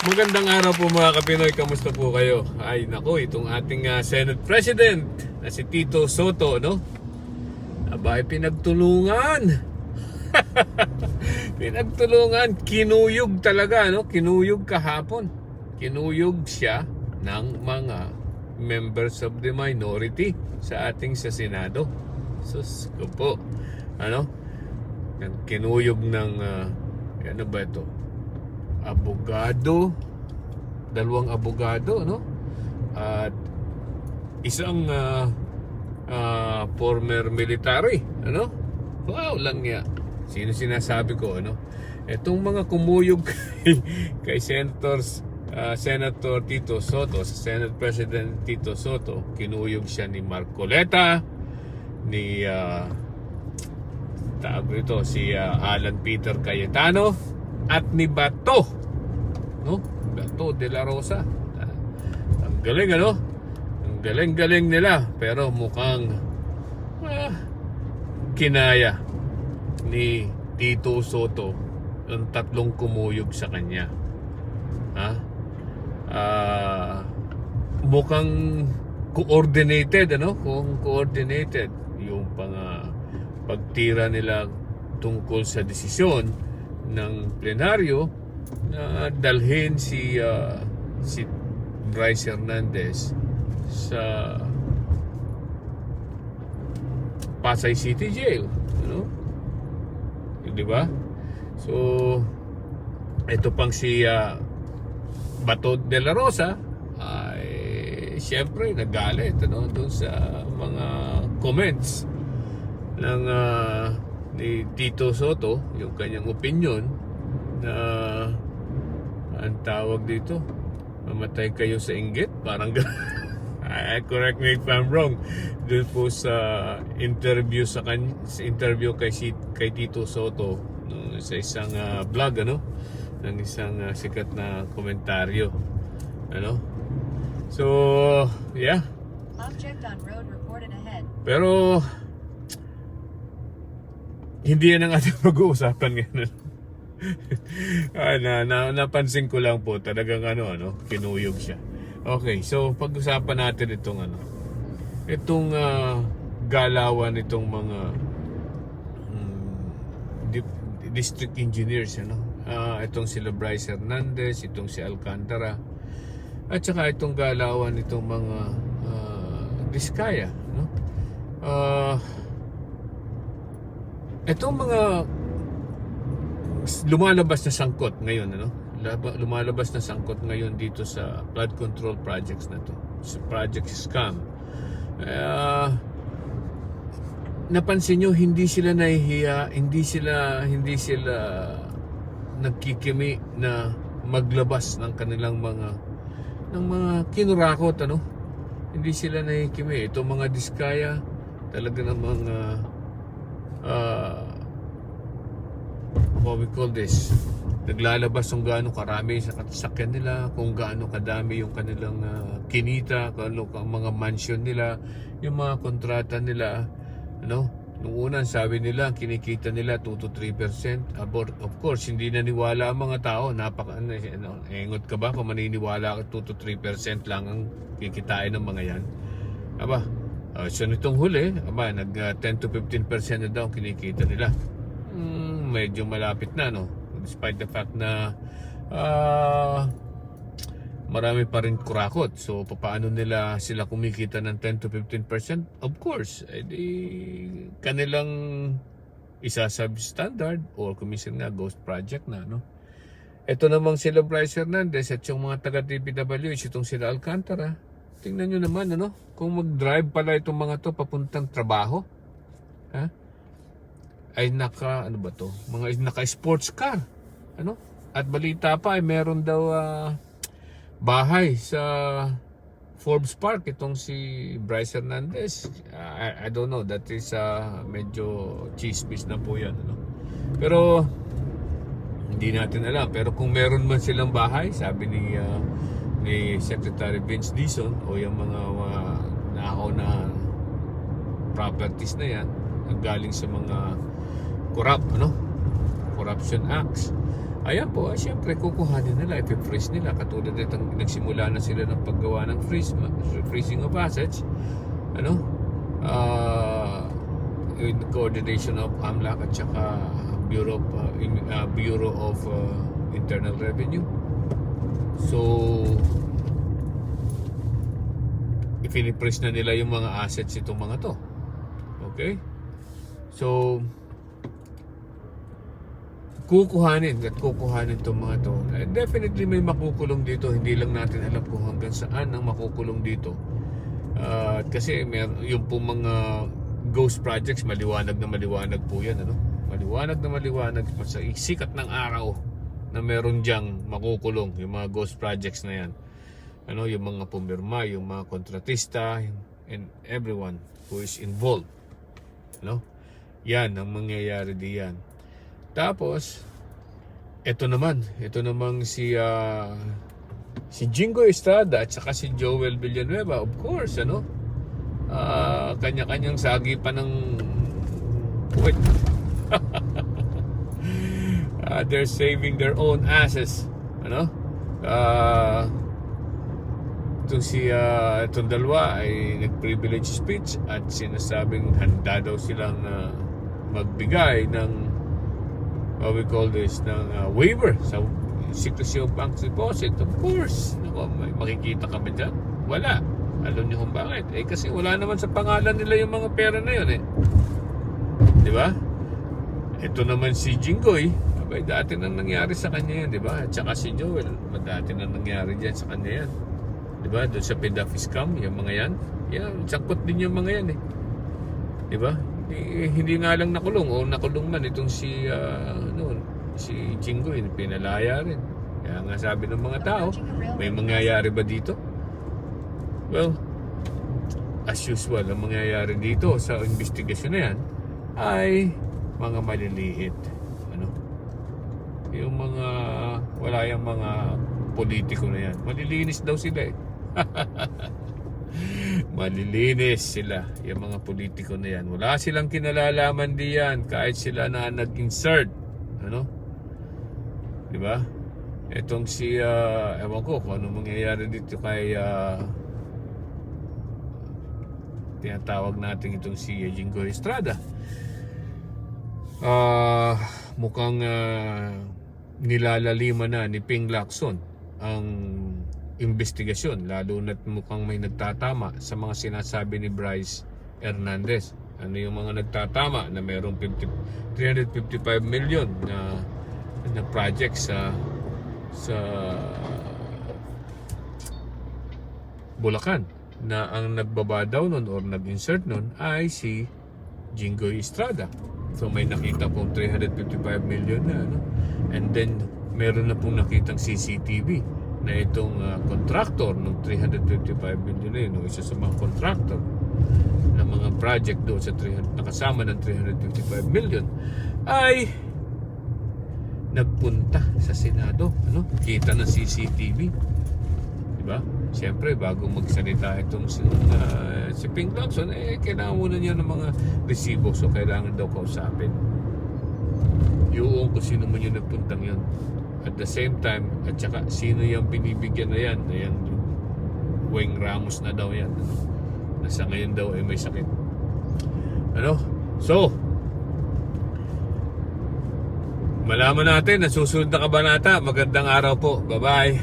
Magandang araw po mga Kapinoy, kamusta po kayo? Ay nako, itong ating Senate President na si Tito Sotto, no? Abay, pinagtulungan. Pinagtulungan, kinuyog talaga, no? Kinuyog kahapon. Kinuyog siya ng mga members of the minority sa ating sa Senado. Sus ko po. Ano? Kinuyog ng ano ba ito? Abogado, dalawang abogado, no? At isang former military, ano? Wow, lang niya. Sino sinasabi ko, ano? Etong mga kumuyog kay Senator Tito Sotto, sa Senate President Tito Sotto, kinuyog siya ni Marcoleta, ni si Alan Peter Cayetano, at ni Bato, no? Bato de la Rosa. Ang galing, ano? Ang galing-galing nila, pero mukhang kinaya ni Tito Sotto ang tatlong kumuyog sa kanya. Mukhang coordinated, ano? Kung coordinated yung pagtira nila tungkol sa desisyon ng plenaryo na dalhin si Bryce Hernandez sa Pasay City Jail, ano? Di ba? So ito pang si Bato de la Rosa ay siyempre nagalit, ano, doon sa mga comments ng ni Tito Sotto, yung kanyang opinion na ang tawag dito, mamatay kayo sa inggit, parang correct me if I'm wrong, doon po sa interview kay Tito Sotto, sa isang vlog, ano, ng isang sikat na komentaryo, ano. So yeah, Object on road reported ahead. pero hindi yan ang ating pag-uusapan ngayon. Napansin ko lang po, talagang ano, kinuyog siya. Okay, so pag-usapan natin itong galawan itong mga district engineers, ano. Itong sila Bryce Hernandez, itong si Alcantara, at saka itong galawan itong mga Diskaya, no. Itong mga lumalabas na sangkot ngayon, ano? Lumalabas na sangkot ngayon dito sa flood control projects na to, sa Project Scam. Napansin nyo, hindi sila nahihiya, hindi sila nagkikimi na maglabas ng kanilang mga kinurakot, ano? Hindi sila nahikimi. Itong mga Diskaya, talaga namang what we call this, naglalabas kung gaano karami sa sasakyan nila, kung gaano kadami yung kanilang kinita, kung mga mansion nila, yung mga kontrata nila, ano. Nung unang sabi nila, kinikita nila 2 to 3%. Of course, hindi naniwala ang mga tao. Engot ka ba kung maniniwala ka 2 to 3% lang ang kikitain ng mga yan? So nitong huli, nag 10 to 15% na daw kinikita nila. Medyo malapit na, no? Despite the fact na marami pa rin kurakot. So paano nila sila kumikita ng 10 to 15%? Of course, kanilang isa substandard or commission na ghost project na, no? Ito namang sila Bryce Hernandez at yung mga taga-DPWH, itong sila Alcantara. Tingnan nyo naman, ano, kung mag-drive pala itong mga to papuntang trabaho, ay naka-sports car, ano? At balita pa ay meron daw bahay sa Forbes Park itong si Bryce Hernandez. I don't know, that is medyo chismis na po yan, ano? Pero hindi natin alam. Pero kung meron man silang bahay, sabi ni Secretary Vince Dizon, o yung mga nakaw na properties na yan, galing sa mga corruption acts, Ayan po, siyempre kukuhanin nila, i-freeze nila. Katulad itong nagsimula na sila ng paggawa ng freezing of assets. Ano? In coordination of AMLAC at saka Bureau of Internal Revenue. So, i-freeze na nila yung mga assets itong mga to. Okay? So, kukuhanin itong mga to. Definitely may makukulong dito. Hindi lang natin alam kung hanggang saan ang makukulong dito. Kasi yung po mga ghost projects, maliwanag po yan. Ano? Maliwanag sa sikat ng araw na meron diyang makukulong yung mga ghost projects na yan. Ano, yung mga pumirma, yung mga kontratista, and everyone who is involved. Ano? Yan ang mangyayari diyan. Tapos, ito naman si Jingo Estrada at saka si Joel Villanueva, of course, ano? Kanya-kanyang sagipan ng puwet. They're saving their own asses, ano? Itong dalawa ay nag-privilege speech at sinasabing handa daw silang magbigay ng what we call this, ng waiver sa secrecy of bank deposit. Of course, may makikita kami dyan. Wala. Alam niyo kung bakit? Kasi wala naman sa pangalan nila yung mga pera na yun di ba? Ito naman si Jingoy, abay, dati nang nangyari sa kanya yan, di ba? At saka si Joel, dati nang nangyari dyan sa kanya yan, di ba? Doon sa PDAFI scam, yung mga yan, sangkot din yung mga yan di ba? Hindi nga lang nakulong o nakulong man itong si Jingoy, pinalaya rin. Kaya nga sabi ng mga tao, may mangyayari ba dito? Well, as usual, ang mangyayari dito sa investigasyon na yan ay mga maliliit. Yung mga wala yung mga politiko na yan. Malilinis daw sila Malilinis sila, yung mga politiko na yan. Wala silang kinalalaman diyan kahit sila na nag-insert. Di ba? Etong si ewan ko kung ano mangyayari dito kay tinatawag natin itong si Jingo Estrada. Mukhang nilalaliman na ni Ping Lacson ang investigasyon, lalo na't mukhang may nagtatama sa mga sinasabi ni Bryce Hernandez. Ano yung mga nagtatama na mayroong 355 million na project sa Bulacan, na ang nagbaba daw nun or nag-insert nun ay si Jingo Estrada. So may nakita pong 355 million na and then meron na pong nakitang CCTV na itong contractor ng 355 million na yun, isa sa mga contractor ng mga project doon sa nakasama ng 355 million ay nagpunta sa Senado. Kita ng CCTV, di ba? Siyempre, bago magsalita itong si Ping Lacson, kailangan muna niya ng mga resibo, so kailangan daw kausapin yung kung sino man yung nagpuntang yun. At the same time, at saka sino yung binibigyan na yan, Weng Ramos na daw yan, nasa ngayon daw ay may sakit. So malaman natin na susunod na kabanata. Magandang araw po, bye bye.